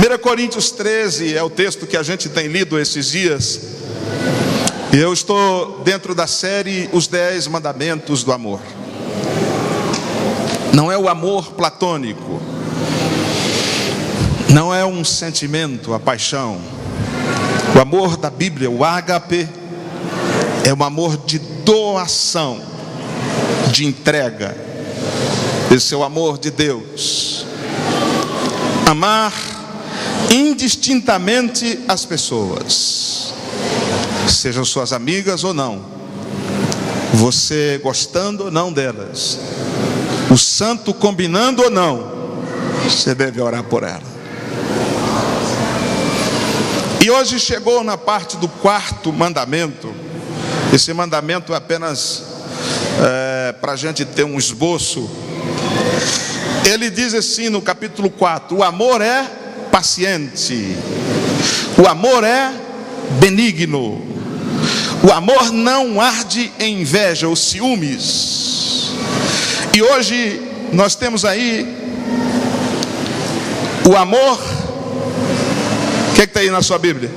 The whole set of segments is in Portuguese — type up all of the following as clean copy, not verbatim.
1 Coríntios 13 é o texto que a gente tem lido esses dias. E eu estou dentro da série Os 10 Mandamentos do Amor. Não é o amor platônico, não é um sentimento, a paixão. O amor da Bíblia, o ágape, é um amor de doação, de entrega. Esse é o amor de Deus. Amar indistintamente as pessoas, sejam suas amigas ou não, você gostando ou não delas, o santo combinando ou não, você deve orar por ela. E hoje chegou na parte do 4º mandamento. Esse mandamento é apenas para a gente ter um esboço. Ele diz assim no capítulo 4: o amor é paciente, o amor é benigno, o amor não arde em inveja ou ciúmes. E hoje nós temos aí o amor. O que está aí na sua Bíblia?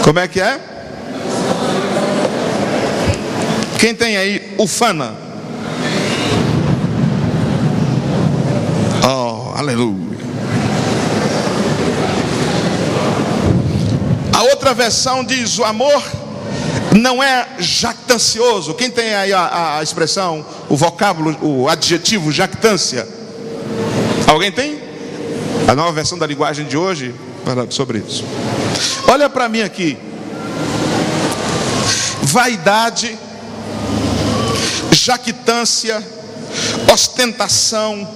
Como é que é? Quem tem aí ufana? Oh, aleluia. A outra versão diz: o amor não é jactancioso. Quem tem aí a expressão, o vocábulo, o adjetivo jactância? Alguém tem? A nova versão da linguagem de hoje fala sobre isso. Olha para mim aqui. Vaidade, jactância, ostentação,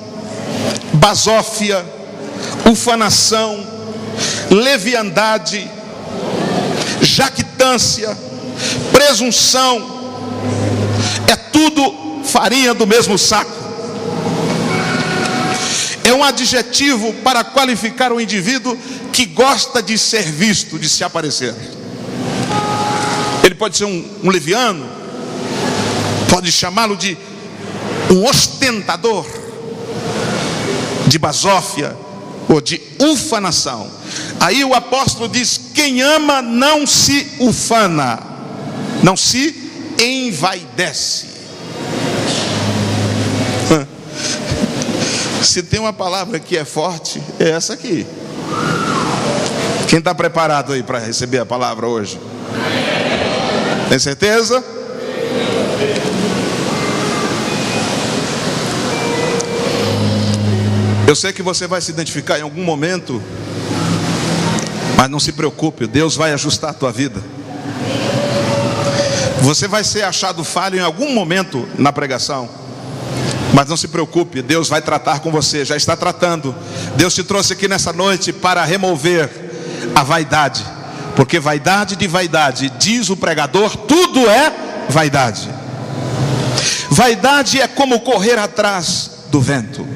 basófia, ufanação, leviandade, jactância, presunção, é tudo farinha do mesmo saco. É um adjetivo para qualificar o indivíduo que gosta de ser visto, de se aparecer. Ele pode ser um leviano, pode chamá-lo de um ostentador, de basófia ou de ufanação. Aí o apóstolo diz: quem ama não se ufana, não se envaidece. Se tem uma palavra que é forte, é essa aqui. Quem está preparado aí para receber a palavra hoje? Tem certeza? Eu sei que você vai se identificar em algum momento, mas não se preocupe, Deus vai ajustar a tua vida. Você vai ser achado falho em algum momento na pregação, mas não se preocupe, Deus vai tratar com você, já está tratando. Deus te trouxe aqui nessa noite para remover a vaidade, porque vaidade de vaidade, diz o pregador, tudo é vaidade. Vaidade é como correr atrás do vento.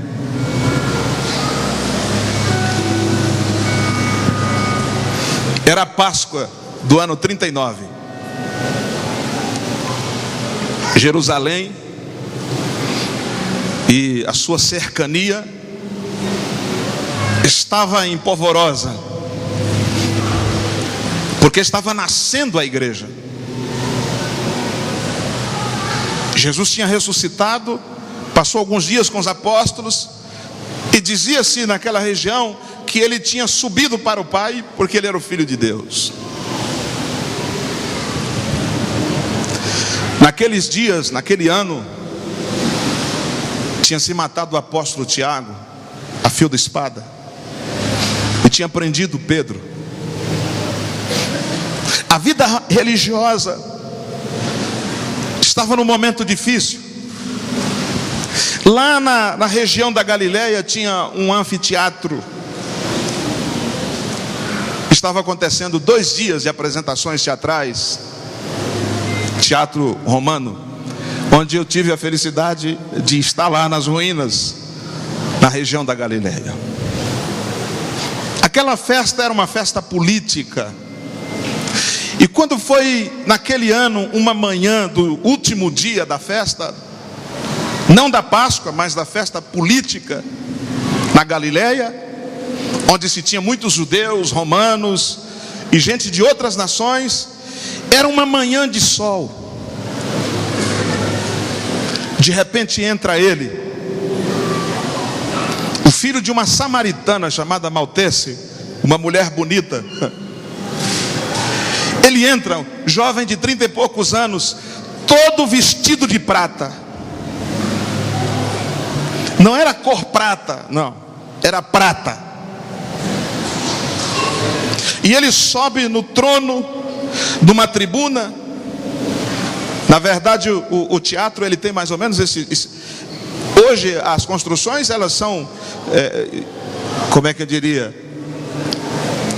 Era a Páscoa do ano 39. Jerusalém e a sua cercania estava em polvorosa, porque estava nascendo a igreja. Jesus tinha ressuscitado, passou alguns dias com os apóstolos, e dizia-se naquela região que ele tinha subido para o Pai, porque ele era o Filho de Deus. Naqueles dias, naquele ano, tinha se matado o apóstolo Tiago a fio da espada, e tinha prendido Pedro. A vida religiosa estava num momento difícil. Lá na região da Galileia tinha um anfiteatro. Estava acontecendo 2 dias de apresentações teatrais, teatro romano, onde eu tive a felicidade de estar lá nas ruínas, na região da Galileia. Aquela festa era uma festa política. E quando foi naquele ano, uma manhã do último dia da festa, não da Páscoa, mas da festa política na Galileia, onde se tinha muitos judeus, romanos e gente de outras nações. Era uma manhã de sol. De repente entra ele, o filho de uma samaritana chamada Maltese, uma mulher bonita. Ele entra, jovem de 30 e poucos anos, todo vestido de prata. Não era cor prata, não, era prata. E ele sobe no trono de uma tribuna. Na verdade, o teatro, ele tem mais ou menos esse. Hoje as construções, elas são, como é que eu diria,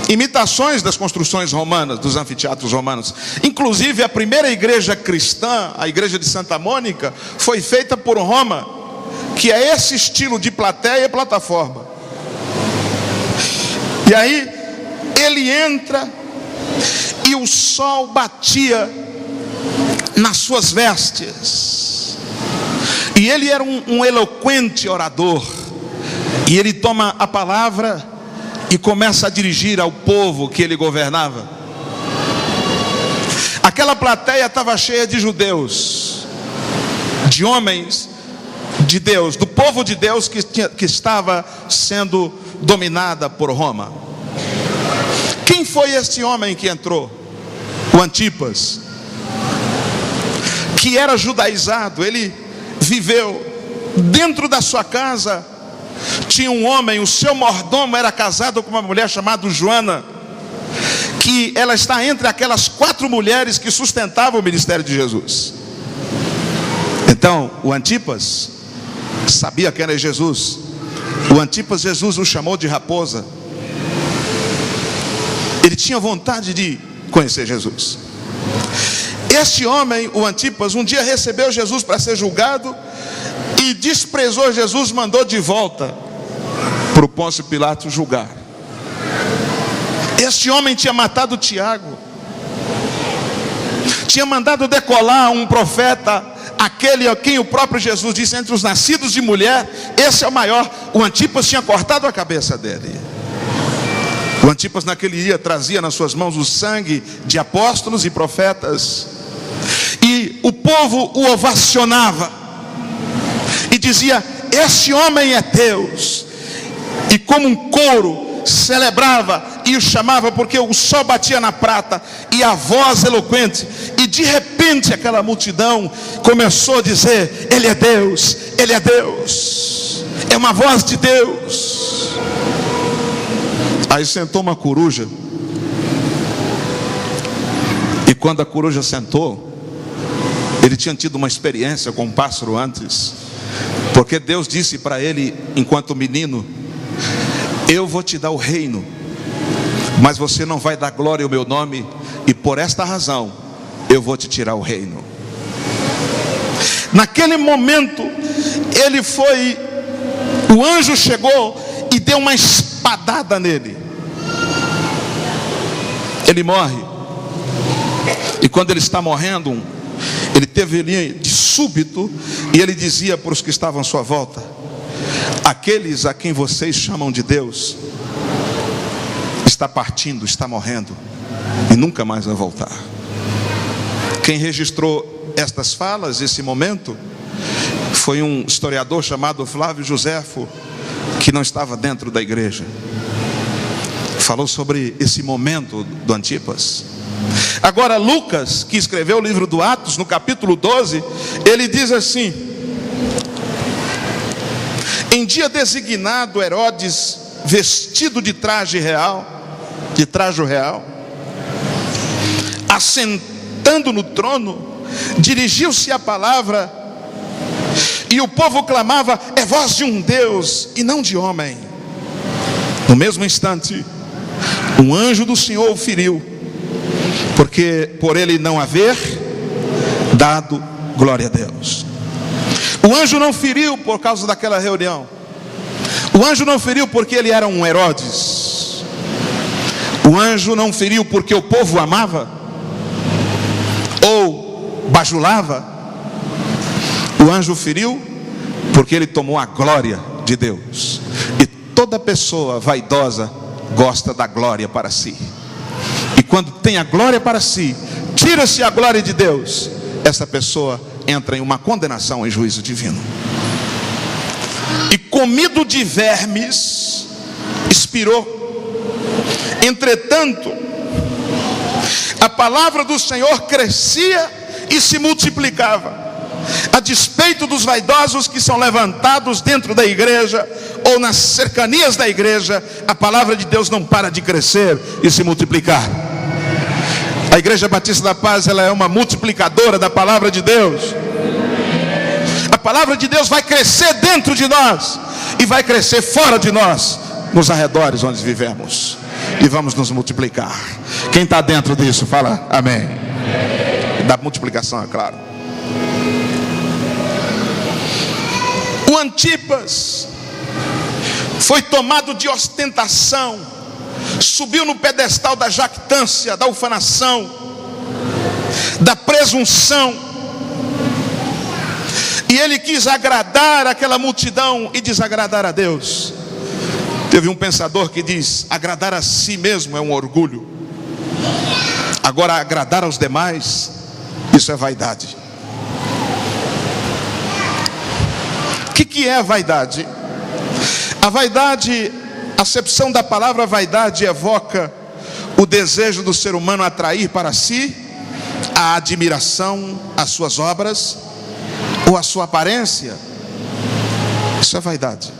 imitações das construções romanas, dos anfiteatros romanos. Inclusive a primeira igreja cristã, a igreja de Santa Mônica, foi feita por Roma, que é esse estilo de plateia e plataforma. E aí ele entra e o sol batia nas suas vestes, e ele era um eloquente orador, e ele toma a palavra e começa a dirigir ao povo que ele governava. Aquela plateia estava cheia de judeus, de homens de Deus, do povo de Deus que estava sendo dominada por Roma. Quem foi este homem que entrou? O Antipas, que era judaizado. Ele viveu dentro da sua casa. Tinha um homem, o seu mordomo era casado com uma mulher chamada Joana, que ela está entre aquelas 4 mulheres que sustentavam o ministério de Jesus. Então o Antipas sabia quem era Jesus. O Antipas, Jesus o chamou de raposa. Ele tinha vontade de conhecer Jesus. Este homem, o Antipas, um dia recebeu Jesus para ser julgado e desprezou Jesus, mandou de volta para o Pôncio Pilatos julgar. Este homem tinha matado Tiago, tinha mandado decolar um profeta, aquele a quem o próprio Jesus disse: entre os nascidos de mulher, esse é o maior. O Antipas tinha cortado a cabeça dele. O Antipas naquele dia trazia nas suas mãos o sangue de apóstolos e profetas, e o povo o ovacionava e dizia: esse homem é Deus. E como um coro celebrava e o chamava, porque o sol batia na prata e a voz eloquente. E de repente aquela multidão começou a dizer: ele é Deus, ele é Deus, é uma voz de Deus. Aí sentou uma coruja, e quando a coruja sentou, ele tinha tido uma experiência com um pássaro antes, porque Deus disse para ele, enquanto menino: eu vou te dar o reino, mas você não vai dar glória ao meu nome, e por esta razão eu vou te tirar o reino. Naquele momento o anjo chegou e deu uma espadada nele. Ele morre. E quando ele está morrendo, ele teve ali de súbito, e ele dizia para os que estavam à sua volta: aqueles a quem vocês chamam de Deus está partindo, está morrendo e nunca mais vai voltar. Quem registrou estas falas, esse momento, foi um historiador chamado Flávio Joséfo, que não estava dentro da igreja. Falou sobre esse momento do Antipas. Agora Lucas, que escreveu o livro do Atos, no capítulo 12, ele diz assim: em dia designado, Herodes, vestido de traje real, assentando no trono, dirigiu-se à palavra, e o povo clamava: é voz de um Deus e não de homem. No mesmo instante, um anjo do Senhor o feriu, porque por ele não haver dado glória a Deus. O anjo não feriu por causa daquela reunião. O anjo não feriu porque ele era um Herodes. O anjo não feriu porque o povo amava ou bajulava. O anjo feriu porque ele tomou a glória de Deus. E toda pessoa vaidosa gosta da glória para si. E quando tem a glória para si, tira-se a glória de Deus, essa pessoa entra em uma condenação em juízo divino. E comido de vermes, expirou. Entretanto, a palavra do Senhor crescia e se multiplicava, a despeito dos vaidosos que são levantados dentro da igreja ou nas cercanias da igreja. A palavra de Deus não para de crescer e se multiplicar. A Igreja Batista da Paz, ela é uma multiplicadora da palavra de Deus. A palavra de Deus vai crescer dentro de nós e vai crescer fora de nós, nos arredores onde vivemos, e vamos nos multiplicar. Quem está dentro disso, fala amém. Da multiplicação, é claro. O Antipas foi tomado de ostentação, subiu no pedestal da jactância, da ufanação, da presunção, e ele quis agradar aquela multidão e desagradar a Deus. Teve um pensador que diz: agradar a si mesmo é um orgulho, agora agradar aos demais, isso é vaidade. O que é vaidade? A vaidade, a acepção da palavra vaidade evoca o desejo do ser humano atrair para si a admiração, as suas obras ou a sua aparência. Isso é vaidade.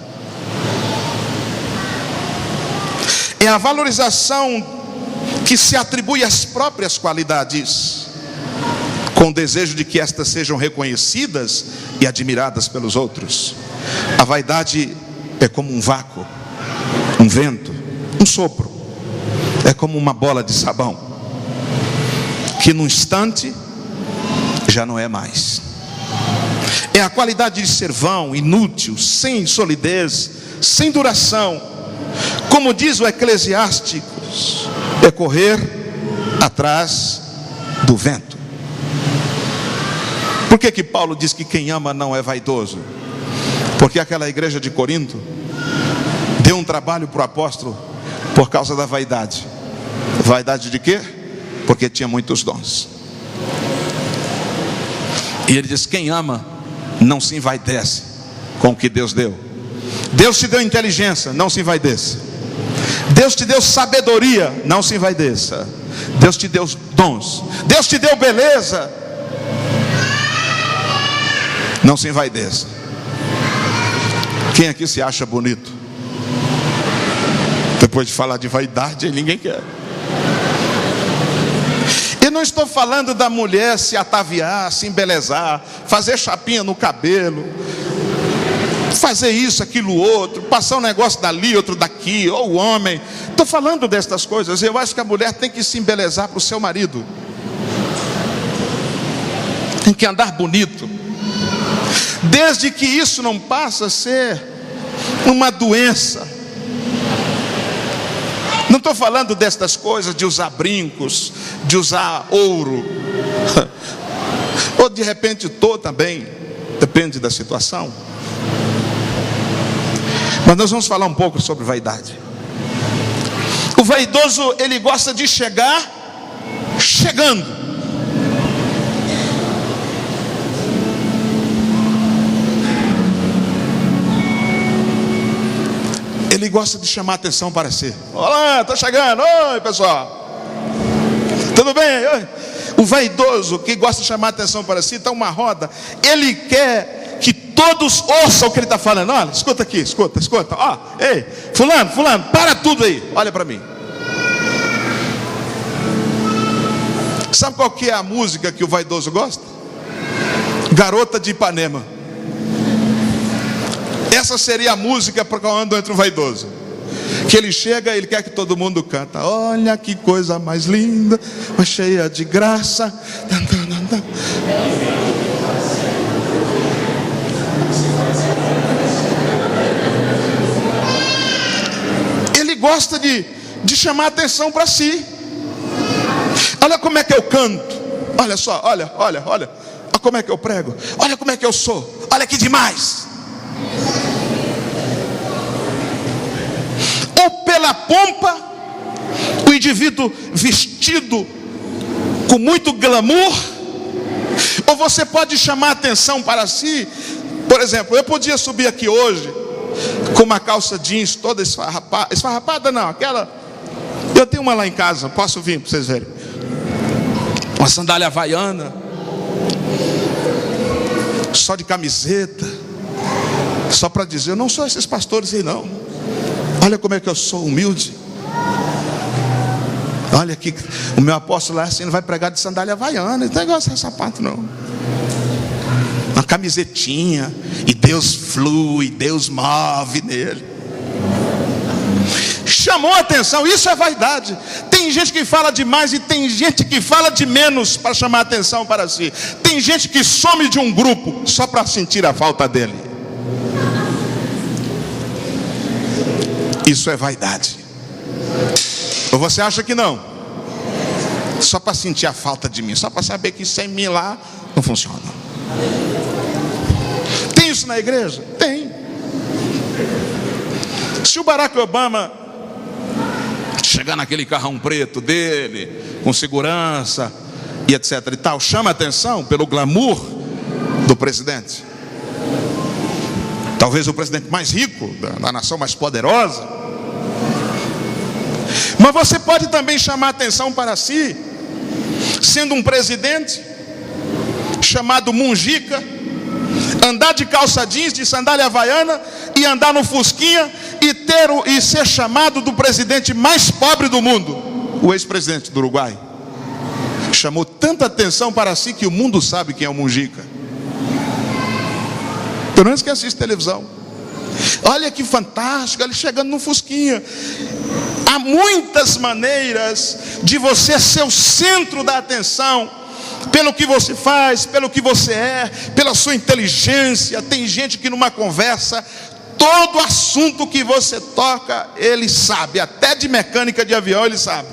É a valorização que se atribui às próprias qualidades, com o desejo de que estas sejam reconhecidas e admiradas pelos outros. A vaidade é como um vácuo, um vento, um sopro. É como uma bola de sabão, que num instante já não é mais. É a qualidade de ser vão, inútil, sem solidez, sem duração. Como diz o Eclesiásticos, é correr atrás do vento. Por que Paulo diz que quem ama não é vaidoso? Porque aquela igreja de Corinto deu um trabalho para o apóstolo por causa da vaidade. Vaidade de quê? Porque tinha muitos dons. E ele diz: quem ama não se envaidece com o que Deus deu. Deus te deu inteligência, não se envaideça. Deus te deu sabedoria, não se envaideça. Deus te deu dons, Deus te deu beleza, não se envaideça. Quem aqui se acha bonito? Depois de falar de vaidade, ninguém quer. Eu não estou falando da mulher se ataviar, se embelezar, fazer chapinha no cabelo, fazer isso, aquilo, outro, passar um negócio dali, outro daqui, ou o homem. Estou falando destas coisas. Eu acho que a mulher tem que se embelezar para o seu marido, tem que andar bonito, desde que isso não passe a ser uma doença. Não estou falando destas coisas de usar brincos, de usar ouro, ou de repente estou também, depende da situação. Mas nós vamos falar um pouco sobre vaidade. O vaidoso, ele gosta de chegar chegando. Ele gosta de chamar atenção para si. Olá, estou chegando. Oi, pessoal. Tudo bem? Oi. O vaidoso que gosta de chamar atenção para si, está uma roda. Ele quer que todos ouçam o que ele está falando. Olha, escuta aqui, escuta. Ó, ei, fulano, para tudo aí. Olha para mim. Sabe qual que é a música que o vaidoso gosta? Garota de Ipanema. Essa seria a música para quando entra o vaidoso. Que ele chega, ele quer que todo mundo canta. Olha que coisa mais linda, mas cheia de graça. Ele gosta de chamar atenção para si. Olha como é que eu canto. Olha só, olha. Olha como é que eu prego. Olha como é que eu sou. Olha que demais. ou pela pompa, o indivíduo vestido com muito glamour, ou você pode chamar a atenção para si. Por exemplo, eu podia subir aqui hoje com uma calça jeans toda esfarrapada não, aquela, eu tenho uma lá em casa, posso vir para vocês verem, uma sandália havaiana, só de camiseta, só para dizer, eu não sou esses pastores aí não, olha como é que eu sou humilde, olha aqui, o meu apóstolo lá assim, não vai pregar de sandália havaiana, não tem negócio de sapato não, uma camisetinha, e Deus flui, Deus move nele. Chamou a atenção, isso é vaidade. Tem gente que fala demais e tem gente que fala de menos para chamar a atenção para si. Tem gente que some de um grupo só para sentir a falta dele. Isso é vaidade. Ou você acha que não? Só para sentir a falta de mim, só para saber que sem mim lá não funciona. Tem isso na igreja? Tem. Se o Barack Obama chegar naquele carrão preto dele, com segurança e etc e tal, chama a atenção pelo glamour do presidente, talvez o presidente mais rico da nação mais poderosa. Mas você pode também chamar a atenção para si, sendo um presidente chamado Munjica, andar de calça jeans, de sandália havaiana e andar no fusquinha e ser chamado do presidente mais pobre do mundo. O ex-presidente do Uruguai chamou tanta atenção para si que o mundo sabe quem é o Munjica, pelo menos que assiste televisão. Olha que fantástico, ele chegando no fusquinha. Há muitas maneiras de você ser o centro da atenção, pelo que você faz, pelo que você é, pela sua inteligência. Tem gente que numa conversa, todo assunto que você toca, ele sabe, até de mecânica de avião ele sabe.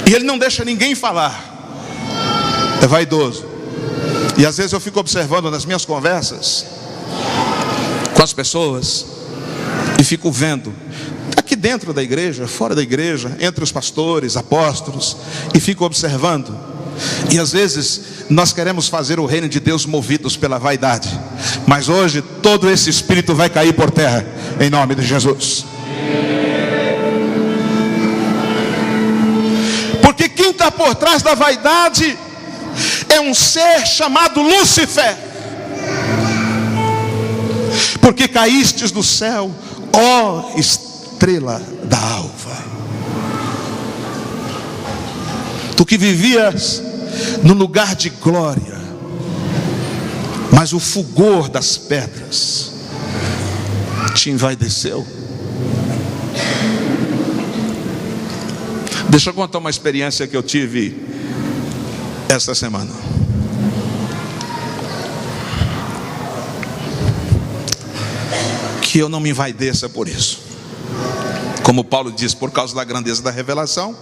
E ele não deixa ninguém falar. É vaidoso. E às vezes eu fico observando nas minhas conversas com as pessoas e fico vendo aqui dentro da igreja, fora da igreja, entre os pastores, apóstolos, e fico observando. E às vezes nós queremos fazer o reino de Deus movidos pela vaidade, mas hoje todo esse espírito vai cair por terra em nome de Jesus. Porque quem está por trás da vaidade é um ser chamado Lúcifer. Porque caístes do céu, ó estrela da alva. Tu que vivias no lugar de glória, mas o fulgor das pedras te envaideceu. Deixa eu contar uma experiência que eu tive esta semana. Que eu não me envaideça por isso. Como Paulo diz, por causa da grandeza da revelação,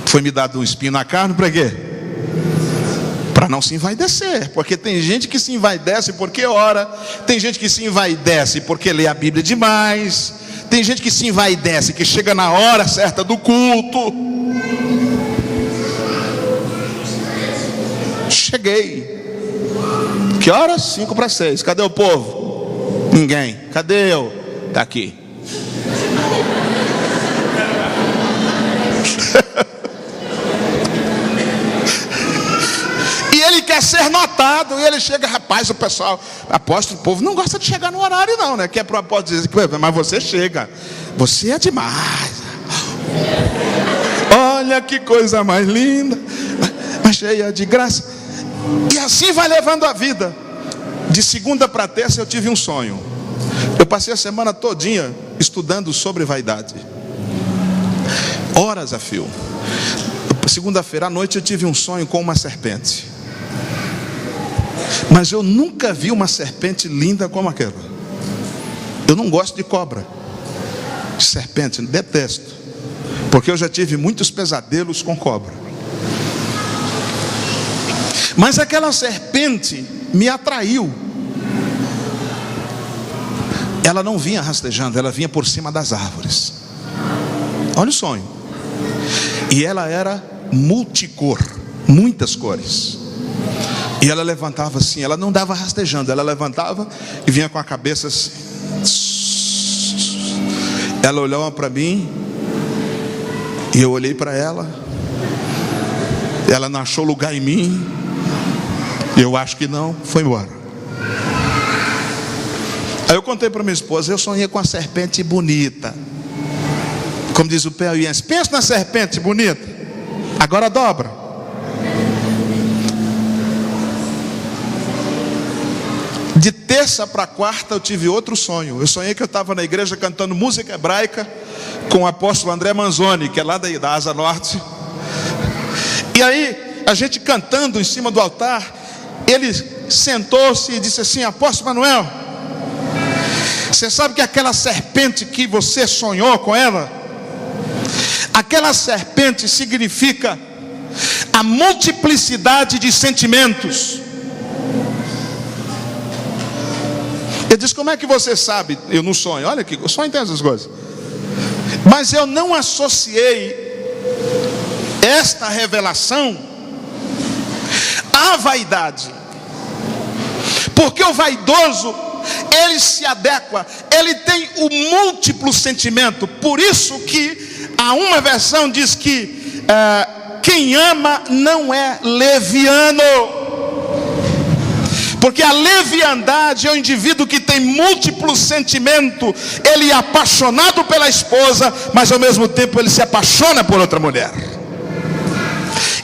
foi-me dado um espinho na carne, para quê? Para não se envaidecer. Porque tem gente que se envaidece porque ora, tem gente que se envaidece porque lê a Bíblia demais, tem gente que se envaidece que chega na hora certa do culto. Cheguei. Que horas? 5:45. Cadê o povo? Ninguém. Cadê eu? Está aqui. E ele quer ser notado. E ele chega, rapaz, o pessoal, apóstolo, o povo não gosta de chegar no horário não, né? Que é para o apóstolo dizer, mas você chega. Você é demais. Olha que coisa mais linda, mas cheia de graça. E assim vai levando a vida. De segunda para terça eu tive um sonho. Eu passei a semana todinha estudando sobre vaidade, horas a fio. Segunda-feira à noite eu tive um sonho com uma serpente. Mas eu nunca vi uma serpente linda como aquela. Eu não gosto de cobra, de serpente, detesto, porque eu já tive muitos pesadelos com cobra. Mas aquela serpente me atraiu. ela não vinha rastejando, ela vinha por cima das árvores. Olha o sonho. E ela era multicor, muitas cores. E ela levantava assim, ela não dava rastejando, ela levantava e vinha com a cabeça assim. Ela olhava para mim e eu olhei para ela. Ela não achou lugar em mim. Eu acho que não, foi embora. Aí eu contei para minha esposa, eu sonhei com uma serpente bonita. Como diz o piauiense, pensa na serpente bonita, agora dobra. De terça para quarta eu tive outro sonho. Eu sonhei que eu estava na igreja cantando música hebraica com o apóstolo André Manzoni, que é lá da Asa Norte. E aí, a gente cantando em cima do altar, ele sentou-se e disse assim: apóstolo Manuel, você sabe que aquela serpente que você sonhou com ela, aquela serpente significa a multiplicidade de sentimentos. Ele disse: como é que você sabe? Eu não sonho, olha aqui, eu sonho tem essas coisas. Mas eu não associei esta revelação à vaidade, porque o vaidoso, ele se adequa, ele tem o múltiplo sentimento. Por isso que há uma versão diz que quem ama não é leviano, porque a leviandade é o indivíduo que tem múltiplo sentimento. Ele é apaixonado pela esposa, mas ao mesmo tempo ele se apaixona por outra mulher.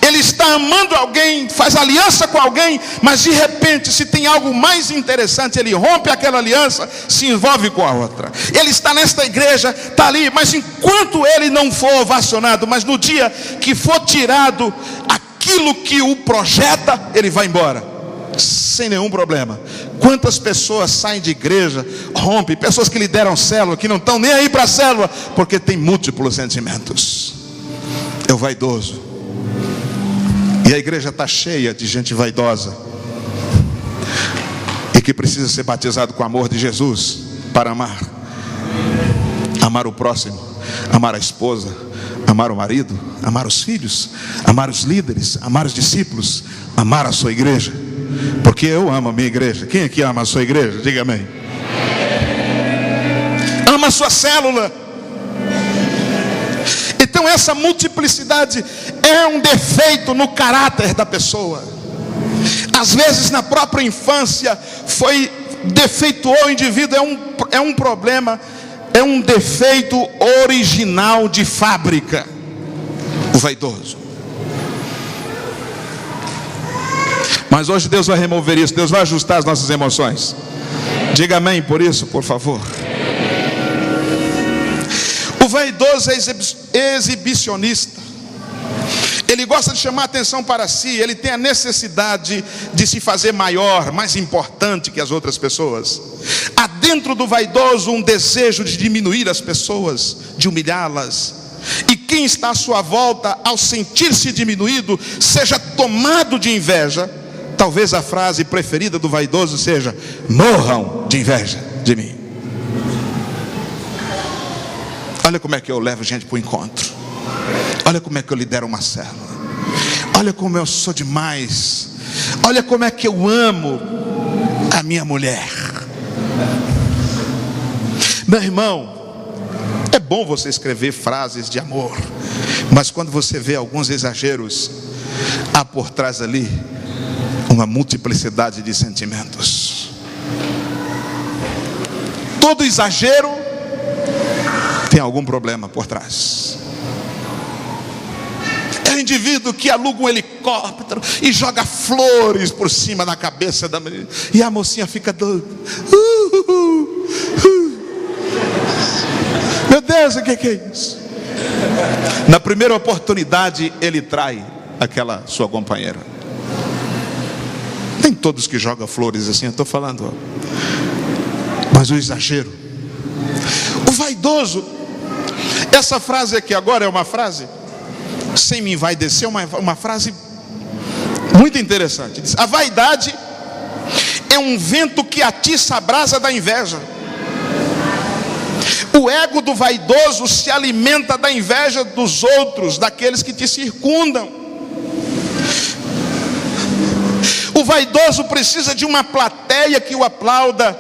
Ele está amando alguém, faz aliança com alguém, mas de repente, se tem algo mais interessante, ele rompe aquela aliança, se envolve com a outra. Ele está nesta igreja, está ali, mas enquanto ele não for ovacionado, mas no dia que for tirado aquilo que o projeta, ele vai embora, sem nenhum problema. Quantas pessoas saem de igreja, rompem, pessoas que lideram célula, que não estão nem aí para a célula, porque tem múltiplos sentimentos. É o vaidoso. E a igreja está cheia de gente vaidosa e que precisa ser batizado com o amor de Jesus para amar o próximo, amar a esposa, amar o marido, amar os filhos, amar os líderes, amar os discípulos, amar a sua igreja. Porque eu amo a minha igreja. Quem aqui ama a sua igreja? Diga amém. Ama a sua célula. Então essa multiplicidade é um defeito no caráter da pessoa. Às vezes na própria infância defeituou o indivíduo. É um problema, é um defeito original de fábrica, o vaidoso. Mas hoje Deus vai remover isso, Deus vai ajustar as nossas emoções. Diga amém por isso, por favor. O vaidoso é exibicionista. Ele gosta de chamar atenção para si. Ele tem a necessidade de se fazer maior, mais importante que as outras pessoas. Há dentro do vaidoso um desejo de diminuir as pessoas, de humilhá-las. E quem está à sua volta, ao sentir-se diminuído, seja tomado de inveja. Talvez a frase preferida do vaidoso seja: morram de inveja de mim. Olha como é que eu levo gente para o encontro. Olha como é que eu lidero uma célula. Olha como eu sou demais. Olha como é que eu amo a minha mulher. Meu irmão, é bom você escrever frases de amor, mas quando você vê alguns exageros, há por trás ali uma multiplicidade de sentimentos. Todo exagero tem algum problema por trás. É o indivíduo que aluga um helicóptero e joga flores por cima da cabeça da menina, e a mocinha fica doida. Meu Deus, o que é isso? Na primeira oportunidade ele trai aquela sua companheira. Nem todos que jogam flores assim, eu estou falando, mas o exagero, o vaidoso. Essa frase aqui agora é uma frase, sem me envaidecer, uma frase muito interessante. Diz: a vaidade é um vento que atiça a brasa da inveja. O ego do vaidoso se alimenta da inveja dos outros, daqueles que te circundam. O vaidoso precisa de uma plateia que o aplauda.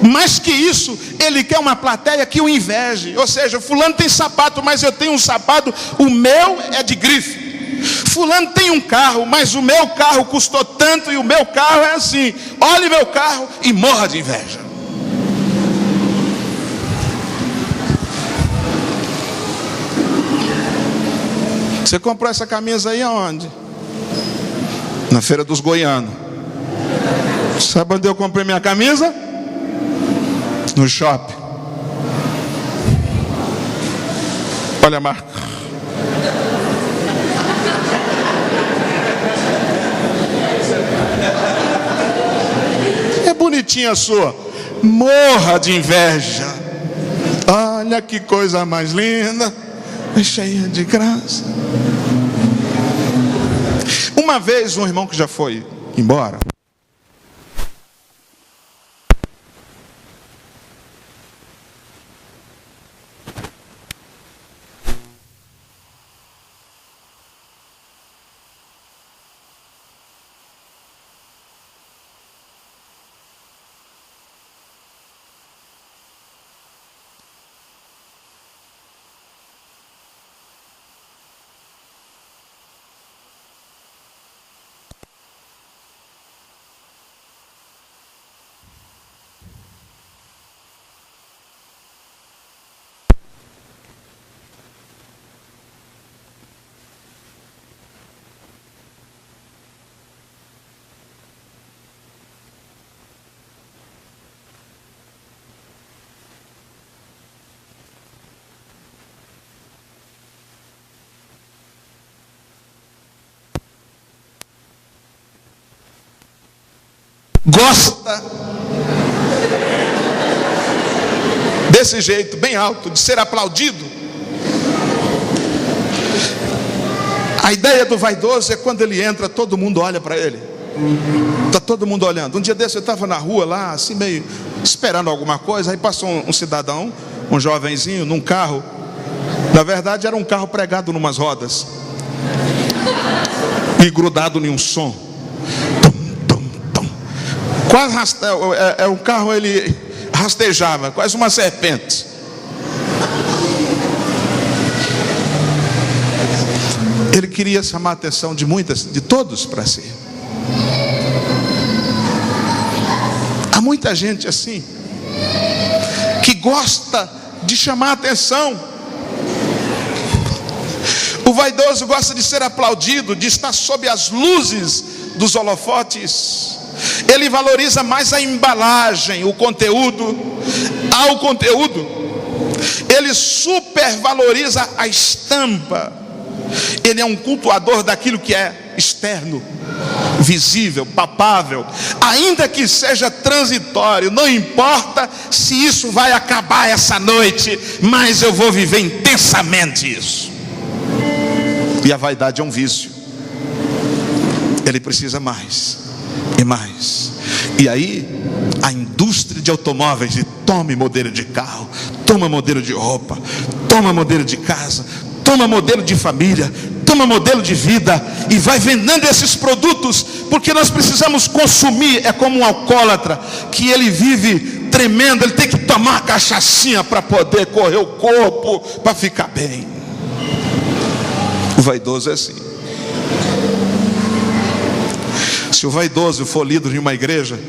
Mais que isso, ele quer uma plateia que o inveje. Ou seja, fulano tem sapato, mas eu tenho um sapato, o meu é de grife. Fulano tem um carro, mas o meu carro custou tanto e o meu carro é assim. Olhe meu carro e morra de inveja. Você comprou essa camisa aí aonde? Na Feira dos Goianos. Sabe onde eu comprei minha camisa? No shopping. Olha a marca. É bonitinha a sua. Morra de inveja. Olha que coisa mais linda. É cheia de graça. Uma vez um irmão que já foi embora, gosta desse jeito, bem alto, de ser aplaudido. A ideia do vaidoso é quando ele entra, todo mundo olha para ele. Está todo mundo olhando. Um dia desse eu estava na rua lá, assim meio esperando alguma coisa. Aí passou um cidadão, um jovenzinho, num carro. Na verdade era um carro pregado numas rodas e grudado em um som. Quase o carro ele rastejava, quase uma serpente. Ele queria chamar a atenção de todos para si. Há muita gente assim que gosta de chamar a atenção. O vaidoso gosta de ser aplaudido, de estar sob as luzes dos holofotes. Ele valoriza mais a embalagem, o conteúdo, ao conteúdo. Ele supervaloriza a estampa. Ele é um cultuador daquilo que é externo, visível, palpável, ainda que seja transitório. Não importa se isso vai acabar essa noite, mas eu vou viver intensamente isso. E a vaidade é um vício. Ele precisa mais e mais. E aí a indústria de automóveis diz: tome modelo de carro, toma modelo de roupa, toma modelo de casa, toma modelo de família, toma modelo de vida, e vai vendendo esses produtos, porque nós precisamos consumir. É como um alcoólatra que ele vive tremendo, ele tem que tomar cachaçinha para poder correr o corpo, para ficar bem. O vaidoso é assim. Se o vaidoso for líder de uma igreja,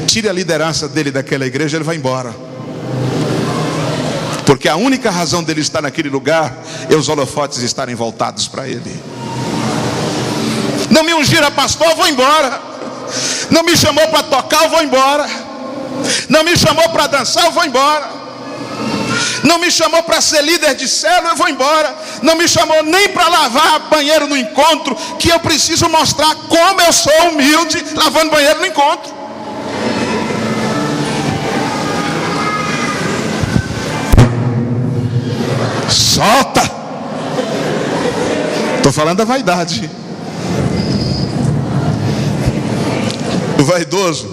tire a liderança dele daquela igreja, ele vai embora. Porque a única razão dele estar naquele lugar é os holofotes estarem voltados para ele. Não me ungiram a pastor, eu vou embora. Não me chamou para tocar, eu vou embora. Não me chamou para dançar, eu vou embora. Não me chamou para ser líder de célula, eu vou embora. Não me chamou nem para lavar banheiro no encontro, que eu preciso mostrar como eu sou humilde lavando banheiro no encontro. Solta! Estou falando da vaidade. O vaidoso,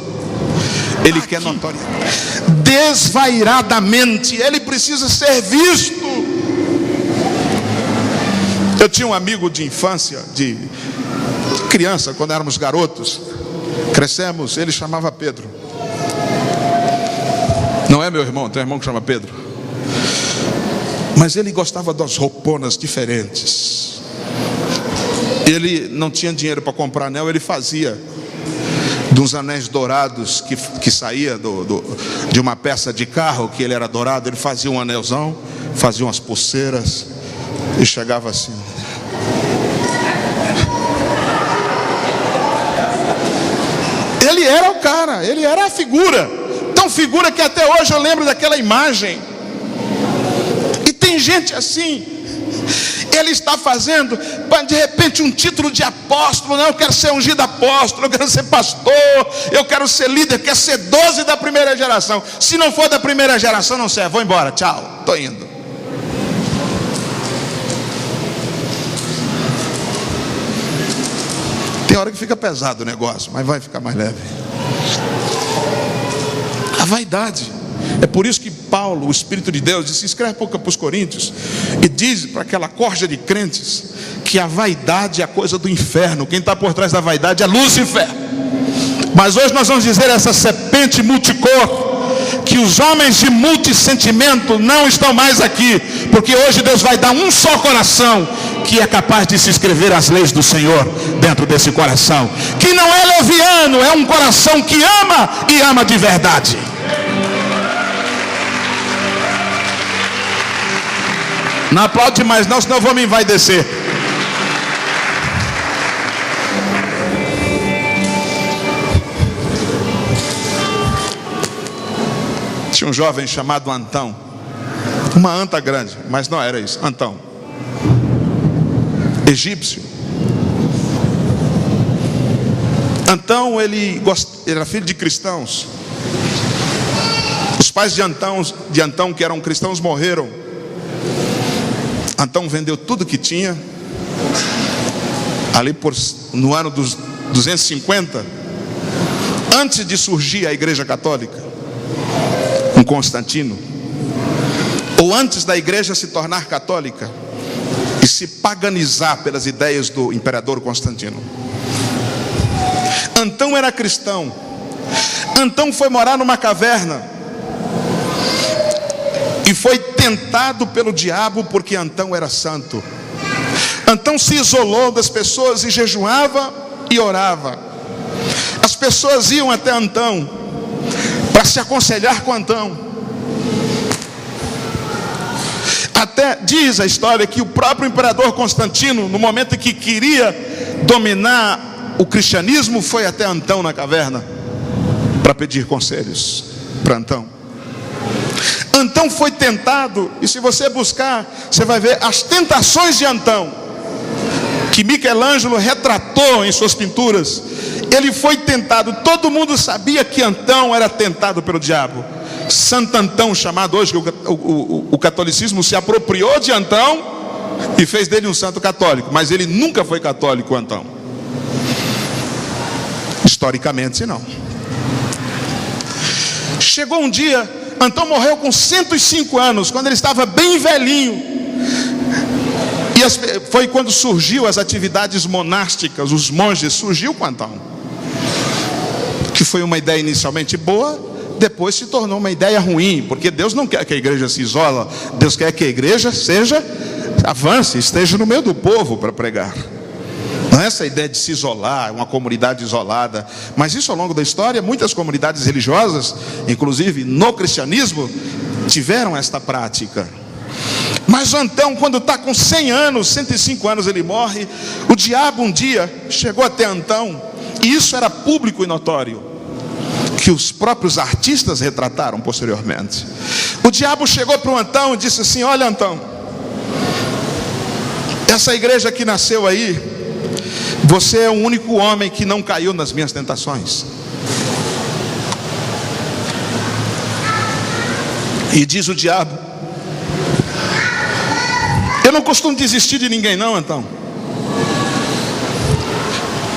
ele quer notoriedade. desvairadamente. Ele precisa ser visto. Eu tinha um amigo de infância, de criança, quando éramos garotos, crescemos, ele chamava Pedro. Não é meu irmão, tem um irmão que chama Pedro. Mas ele gostava das rouponas diferentes. Ele não tinha dinheiro para comprar anel, ele fazia de uns anéis dourados que saía de uma peça de carro, que ele era dourado. Ele fazia um anelzão, fazia umas pulseiras e chegava assim. Ele era o cara, ele era a figura. Tão figura que até hoje eu lembro daquela imagem. E tem gente assim. Ele está fazendo, de repente, um título de apóstolo. Não, eu quero ser ungido apóstolo, eu quero ser pastor, eu quero ser líder, quero ser 12 da primeira geração. Se não for da primeira geração, não serve, vou embora, tchau, estou indo. Tem hora que fica pesado o negócio, mas vai ficar mais leve. A vaidade. É por isso que Paulo, o Espírito de Deus, disse, escreve para os Coríntios e diz para aquela corja de crentes que a vaidade é a coisa do inferno. Quem está por trás da vaidade é Lúcifer. Mas hoje nós vamos dizer essa serpente multicor, que os homens de multissentimento não estão mais aqui, porque hoje Deus vai dar um só coração que é capaz de se escrever as leis do Senhor dentro desse coração, que não é leviano, é um coração que ama e ama de verdade. Não aplaude mais não, senão eu vou me envaidecer. Tinha um jovem chamado Antão. Uma anta grande, mas não era isso, Antão. Egípcio. Antão, ele era filho de cristãos. Os pais de Antão, que eram cristãos, morreram. Antão vendeu tudo que tinha. Ali no ano dos 250, antes de surgir a Igreja Católica, com Constantino, ou antes da igreja se tornar católica e se paganizar pelas ideias do imperador Constantino, Antão era cristão. Antão foi morar numa caverna e foi tentado pelo diabo, porque Antão era santo. Antão se isolou das pessoas e jejuava e orava. As pessoas iam até Antão para se aconselhar com Antão. Até diz a história que o próprio imperador Constantino, no momento em que queria dominar o cristianismo, foi até Antão na caverna para pedir conselhos para Antão. Antão foi tentado, e se você buscar, você vai ver as tentações de Antão, que Michelangelo retratou em suas pinturas. Ele foi tentado, todo mundo sabia que Antão era tentado pelo diabo. Santo Antão, chamado hoje, o catolicismo se apropriou de Antão e fez dele um santo católico, mas ele nunca foi católico, Antão. Historicamente, não. Chegou um dia, Antão morreu com 105 anos, quando ele estava bem velhinho. E foi quando surgiu as atividades monásticas, os monges, surgiu com Antão, que foi uma ideia inicialmente boa, depois se tornou uma ideia ruim, porque Deus não quer que a igreja se isola, Deus quer que a igreja avance, esteja no meio do povo para pregar. Não é essa ideia de se isolar, uma comunidade isolada, mas isso ao longo da história, muitas comunidades religiosas, inclusive no cristianismo, tiveram esta prática. Mas Antão, quando está com 100 anos, 105 anos ele morre. O diabo um dia chegou até Antão, e isso era público e notório, que os próprios artistas retrataram posteriormente. O diabo chegou para o Antão e disse assim: olha, Antão, essa igreja que nasceu aí, você é o único homem que não caiu nas minhas tentações. E diz o diabo: eu não costumo desistir de ninguém não, Antão,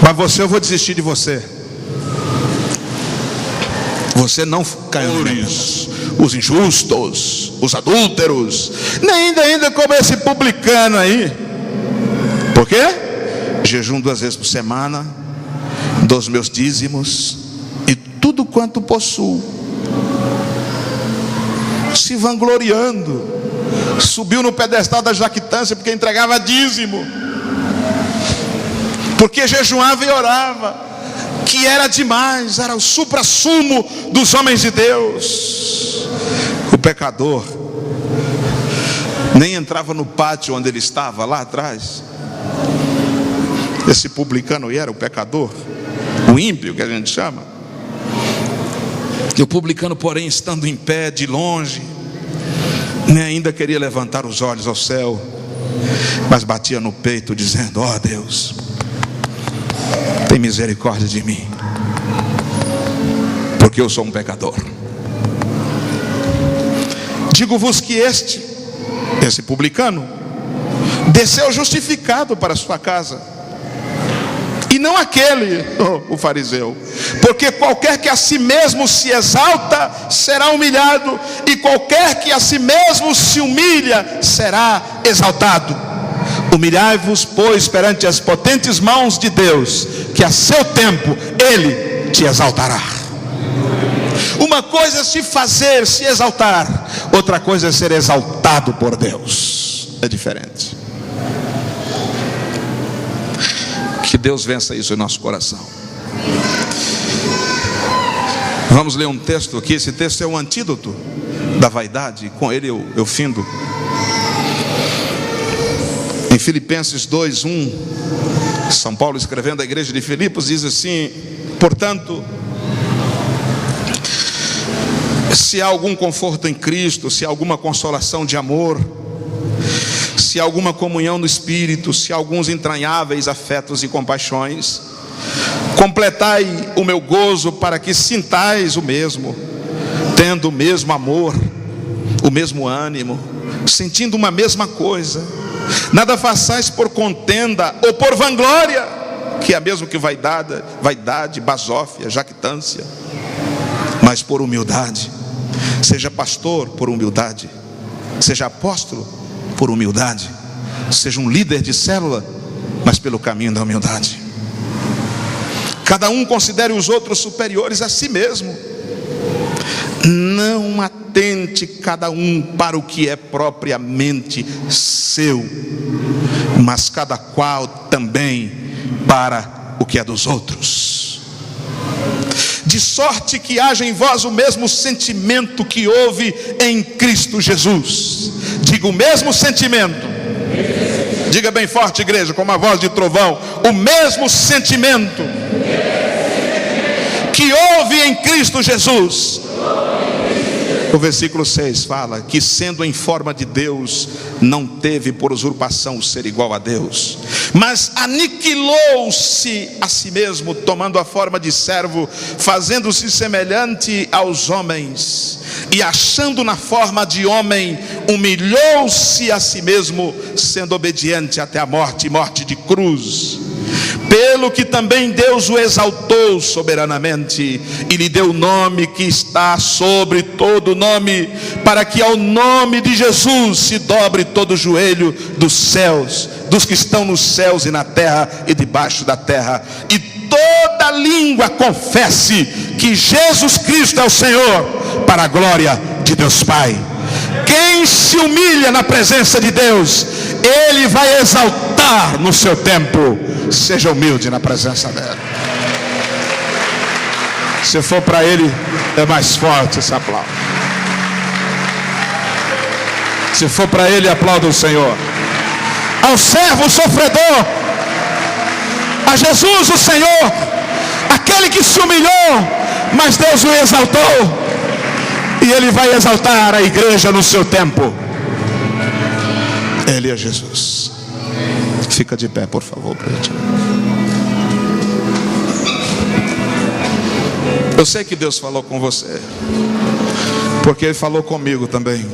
mas eu vou desistir de você. Você não caiu nas minhas. os injustos, os adúlteros, nem ainda como esse publicano aí. Por quê? Jejum 2 vezes por semana, dou os meus dízimos e tudo quanto possuo. Se vangloriando, subiu no pedestal da jactância porque entregava dízimo, porque jejuava e orava, que era demais, era o suprassumo dos homens de Deus. O pecador nem entrava no pátio onde ele estava, lá atrás. Esse publicano era o pecador, o ímpio que a gente chama. E o publicano, porém, estando em pé de longe, nem ainda queria levantar os olhos ao céu, mas batia no peito dizendo: ó Deus, tem misericórdia de mim, porque eu sou um pecador. Digo-vos que esse publicano desceu justificado para a sua casa, e não aquele, o fariseu. Porque qualquer que a si mesmo se exalta será humilhado, e qualquer que a si mesmo se humilha será exaltado. Humilhai-vos, pois, perante as potentes mãos de Deus, que a seu tempo Ele te exaltará. Uma coisa é se fazer, se exaltar, outra coisa é ser exaltado por Deus. É diferente. Que Deus vença isso em nosso coração. Vamos ler um texto aqui. Esse texto é um antídoto da vaidade. Com ele eu findo. Em Filipenses 2:1, São Paulo, escrevendo à igreja de Filipos, diz assim: portanto, se há algum conforto em Cristo, se há alguma consolação de amor, se há alguma comunhão no Espírito, se há alguns entranháveis afetos e compaixões, completai o meu gozo, para que sintais o mesmo, tendo o mesmo amor, o mesmo ânimo, sentindo uma mesma coisa. Nada façais por contenda ou por vanglória, que é mesmo que vaidade, basófia, jactância, mas por humildade. Seja pastor por humildade, seja apóstolo por humildade, seja um líder de célula, mas pelo caminho da humildade. Cada um considere os outros superiores a si mesmo. Não atente cada um para o que é propriamente seu, mas cada qual também para o que é dos outros. De sorte que haja em vós o mesmo sentimento que houve em Cristo Jesus. Diga: o mesmo sentimento. Diga bem forte, igreja, com uma voz de trovão: o mesmo sentimento que houve em Cristo Jesus. O versículo 6 fala que, sendo em forma de Deus, não teve por usurpação o ser igual a Deus, mas aniquilou-se a si mesmo, tomando a forma de servo, fazendo-se semelhante aos homens, e achando na forma de homem, humilhou-se a si mesmo, sendo obediente até a morte, morte de cruz. Pelo que também Deus o exaltou soberanamente e lhe deu o nome que está sobre todo nome, para que ao nome de Jesus se dobre todo o joelho dos céus, dos que estão nos céus e na terra e debaixo da terra, e toda língua confesse que Jesus Cristo é o Senhor, para a glória de Deus Pai. Quem se humilha na presença de Deus, Ele vai exaltar no seu tempo. Seja humilde na presença dele. Se for para Ele, é mais forte esse aplauso. Se for para Ele, aplauda o Senhor. Ao servo sofredor, a Jesus o Senhor, aquele que se humilhou, mas Deus o exaltou, e Ele vai exaltar a igreja no seu tempo. Ele é Jesus. Fica de pé, por favor, gente. Eu sei que Deus falou com você, porque Ele falou comigo também.